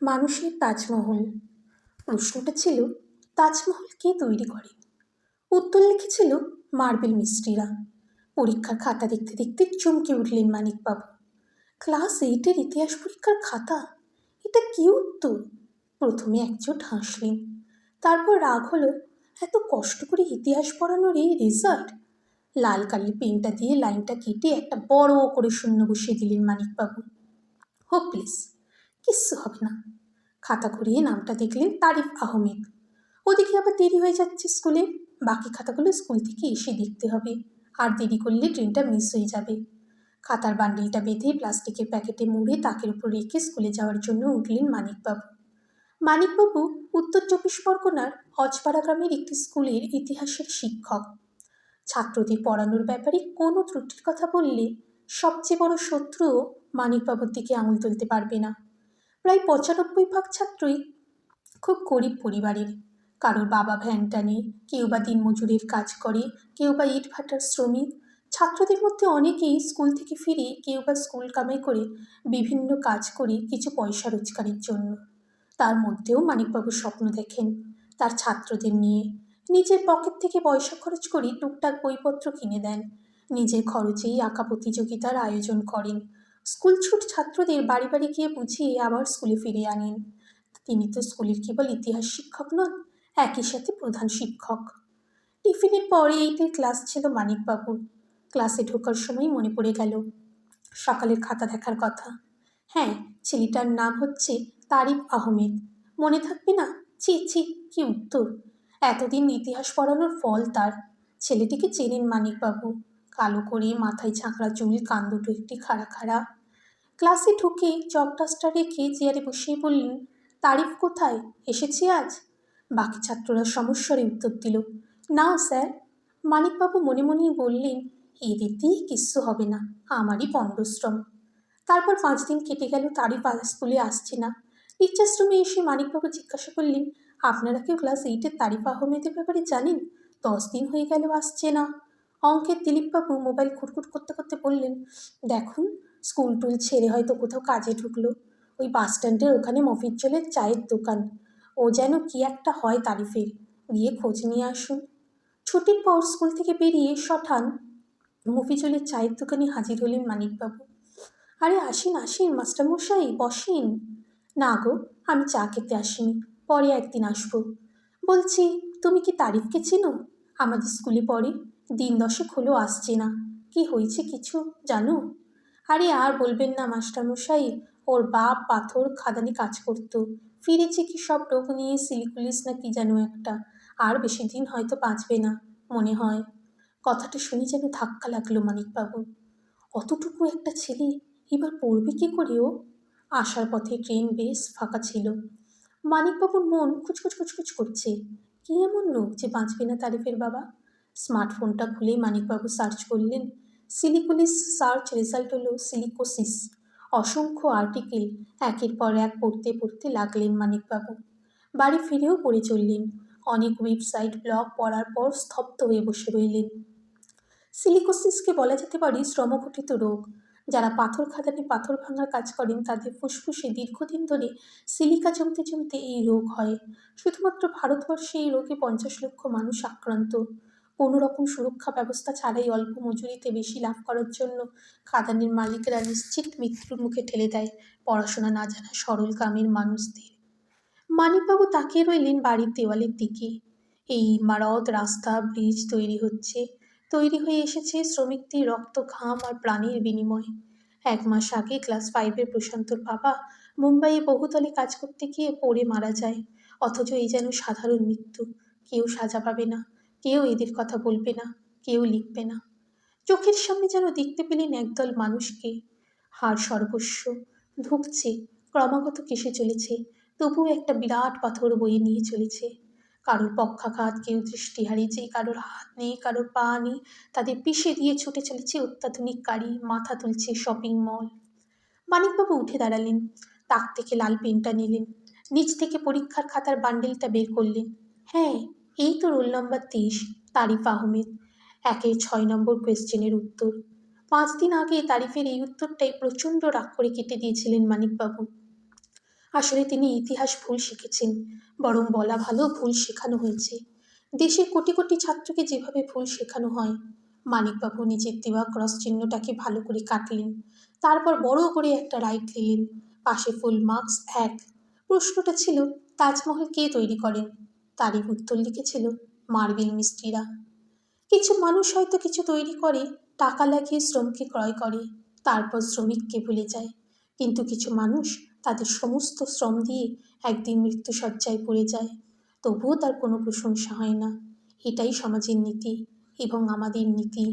মানুষের তাজমহল। প্রশ্নটা ছিল, তাজমহল কে তৈরি করে? উত্তর লিখেছিল মার্বেল মিস্ত্রিরা। পরীক্ষার খাতা দেখতে দেখতে চমকে উঠলেন মানিকবাবু। ক্লাস 8-এর ইতিহাস পরীক্ষার খাতা? এটা কি উত্তর? প্রথমে একজোট হাসলেন, তারপর রাগ হলো। এত কষ্ট করে ইতিহাস পড়ানোর এই রেজাল্ট? লাল কালির পেনটা দিয়ে লাইনটা কেটে একটা বড় করে শূন্য বসিয়ে দিলেন মানিকবাবু। হোপলেস, কিচ্ছু হবে না। খাতা ঘুরিয়ে নামটা দেখলেন তারিফ আহমেদ। ওদিকে আবার দেরি হয়ে যাচ্ছে স্কুলে। বাকি খাতাগুলো স্কুল থেকে এসে দেখতে হবে, আর দেরি করলে ট্রেনটা মিস হয়ে যাবে। খাতার বান্ডিলটা বেঁধে প্লাস্টিকের প্যাকেটে মুড়ে তাকের উপর রেখে স্কুলে যাওয়ার জন্য উঠলেন মানিকবাবু। মানিকবাবু উত্তর 24 পরগনার হজপাড়া গ্রামের একটি স্কুলের ইতিহাসের শিক্ষক। ছাত্রদের পড়ানোর ব্যাপারে কোনো ত্রুটির কথা বললে সবচেয়ে বড় শত্রুও মানিকবাবুর দিকে আঙুল তুলতে পারবে না। প্রায় 95% ছাত্রই খুব গরিব পরিবারের। কারোর বাবা ভ্যান টানে, কেউ বা দিনমজুরের কাজ করে, কেউ বা ইট ভাটার শ্রমিক। ছাত্রদের মধ্যে অনেকেই স্কুল থেকে ফিরে কেউ বা স্কুল কামাই করে বিভিন্ন কাজ করে কিছু পয়সা রোজগারের জন্য। তার মধ্যেও মানিকবাবু স্বপ্ন দেখেন তার ছাত্রদের নিয়ে। নিজের পকেট থেকে পয়সা খরচ করে টুকটাক বইপত্র কিনে দেন। নিজের খরচেই আঁকা প্রতিযোগিতার আয়োজন করেন। স্কুল ছুট ছাত্রদের বাড়ি বাড়ি গিয়ে বুঝিয়ে আবার স্কুলে ফিরে আনেন। তিনি তো স্কুলের কেবল ইতিহাস শিক্ষক নন, একই সাথে প্রধান শিক্ষক। টিফিনের পরে 8-এর ক্লাস ছিল মানিকবাবুর। ক্লাসে ঢোকার সময় মনে পড়ে গেল সকালের খাতা দেখার কথা। হ্যাঁ, ছেলেটার নাম হচ্ছে তারিফ আহমেদ। মনে থাকবে না? ছি ছি, কি উত্তর! এতদিন ইতিহাস পড়ানোর ফল তার। ছেলেটিকে চেনেন মানিকবাবু। কালো করে মাথায় ঝাঁকড়া চুল, কান দুটো একটি খাড়া খাড়া। ক্লাসে ঢুকে চক ডাস্টার রেখে চেয়ারে বসিয়ে বললেন, তারিফ কোথায়? এসেছে আজ? বাকি ছাত্ররা সমস্বরে উত্তর দিল, না স্যার। মানিকবাবু মনে মনেই বললেন, এদের দিয়ে কিচ্ছু হবে না, আমারই পণ্ডশ্রম। তারপর 5 দিন কেটে গেল, তারিফ স্কুলে আসছে না। টিচার্স রুমে এসে মানিকবাবু জিজ্ঞাসা করলেন, আপনারা কেউ ক্লাস 8-এর তারিফ আহমেদের ব্যাপারে জানেন? 10 দিন হয়ে গেল আসছে না। অঙ্কের দিলীপবাবু মোবাইল খুটখুট করতে করতে বললেন, দেখুন, স্কুল টুল ছেড়ে হয়তো কোথাও কাজে ঢুকলো। ওই বাস স্ট্যান্ডের ওখানে মফিজ্জলের চায়ের দোকান। ও যেন কি একটা হয় তারিফের, গিয়ে খোঁজ নিয়ে আসুন। ছুটির পর স্কুল থেকে বেরিয়ে শঠান মফিজলের চায়ের দোকানে হাজির হলেন মানিকবাবু। আরে আসেন আসেন মাস্টারমশাই, বসেন। না গো, আমি চা খেতে আসিনি, পরে একদিন আসবো। বলছি, তুমি কি তারিফকে চেনো? আমাদের স্কুলে পড়ে, দিন 10 হলো আসছে না। কি হয়েছে কিছু জানো? আরে আর বলবেন না মাস্টারমশাই, ওর বাপ পাথর খাদানে কাজ করতো, ফিরেছে কি সব রোগ নিয়ে, সিলিকুলিস না কি যেন একটা। আর বেশি দিন হয়তো বাঁচবে না মনে হয়। কথাটা শুনে যেন ধাক্কা লাগলো মানিকবাবু। অতটুকু একটা ছেলে এবার পড়বে কি করে ও? আসার পথে ট্রেন বেশ ফাঁকা ছিল। মানিকবাবুর মন কুচকুচ কুচকুচ করছে। কি এমন রোগ যে বাঁচবে না তারিফের বাবা? স্মার্টফোনটা খুলে মানিকবাবু সার্চ করলেন। সিলিকোলিস সার্চ রেজাল্ট হলো সিলিকোসিস। অসংখ্য আর্টিকেল একের পর এক পড়তে পড়তে লাগলেন মানিকবাবু। বাড়ি ফিরেও পড়ে চললেন। অনেক ওয়েবসাইট ব্লগ পড়ার পর স্তব্ধ হয়ে বসে রইলেন। সিলিকোসিসকে বলা যেতে পারে শ্রমঘটিত রোগ। যারা পাথর খাদানে পাথর ভাঙার কাজ করেন তাদের ফুসফুসে দীর্ঘদিন ধরে সিলিকা জমতে জমতে এই রোগ হয়। শুধুমাত্র ভারতবর্ষে এই রোগে 50 লক্ষ মানুষ আক্রান্ত। কোনো রকম সুরক্ষা ব্যবস্থা ছাড়াই অল্প মজুরিতে বেশি লাভ করার জন্য খাদানের মালিকরা নিশ্চিত মৃত্যুর মুখে ঠেলে দেয় পড়াশোনা না জানা সরল গ্রামের মানুষদের। মানিকবাবু তাকিয়ে রইলেন বাড়ির দেওয়ালের দিকে। এই ইমারত, রাস্তা, ব্রিজ তৈরি হয়ে এসেছে শ্রমিকদের রক্ত, ঘাম আর প্রাণের বিনিময়ে। 1 মাস আগে ক্লাস 5-এর প্রশান্তর বাবা মুম্বাইয়ে বহুতলে কাজ করতে গিয়ে পড়ে মারা যায়। অথচ এই যেন সাধারণ মৃত্যু। কেউ সাজা পাবে না, কেউ এদের কথা বলবে না, কেউ লিখবে না। চোখের সামনে যেন দেখতে পেলেন একদল মানুষকে, হাড় সর্বস্ব, ধুঁকছে, ক্রমাগত কেসে চলেছে, তবুও একটা বিরাট পাথর বয়ে নিয়ে চলেছে। কারোর পক্ষাঘাত, কেউ দৃষ্টি হারিয়েছে, কারোর হাত নেই, কারোর পা নেই, তাদের পিষে দিয়ে ছুটে চলেছে অত্যাধুনিক গাড়ি, মাথা তুলছে শপিং মল। মানিকবাবু উঠে দাঁড়ালেন, তাক থেকে লাল পেনটা নিলেন, নিচ থেকে পরীক্ষার খাতার বান্ডেলটা বের করলেন। হ্যাঁ, এই তো রোল নম্বর 23, তারিফ আহমেদ। 1-এর 6 নম্বর কোয়েশ্চেনের উত্তর। 5 দিন আগে তারিফের এই উত্তরটাই প্রচণ্ড রাগ করে কেটে দিয়েছিলেন মানিকবাবু। আসলে তিনি ইতিহাস ভুল শিখেছেন, বরং বলা ভালো ভুল শেখানো হয়েছে। দেশের কোটি কোটি ছাত্রকে যেভাবে ভুল শেখানো হয়, মানিকবাবু নিজের দেওয়া ক্রস চিহ্নটাকে ভালো করে কাটলেন, তারপর বড় করে একটা রাইট দিলেন, পাশে ফুল মার্কস 1। প্রশ্নটা ছিল, তাজমহল কে তৈরি করেন? তারই উত্তর লিখেছিল, মার্বেল মিস্ত্রিরা। কিছু মানুষ হয়তো কিছু তৈরি করে, টাকা লাগিয়ে শ্রমকে ক্রয় করে, তারপর শ্রমিককে ভুলে যায়। কিন্তু কিছু মানুষ তাদের সমস্ত শ্রম দিয়ে একদিন মৃত্যুশয্যায় পড়ে যায়, তবুও তার কোনো প্রশংসা হয় না। এটাই সমাজের নীতি এবং আমাদের নীতি।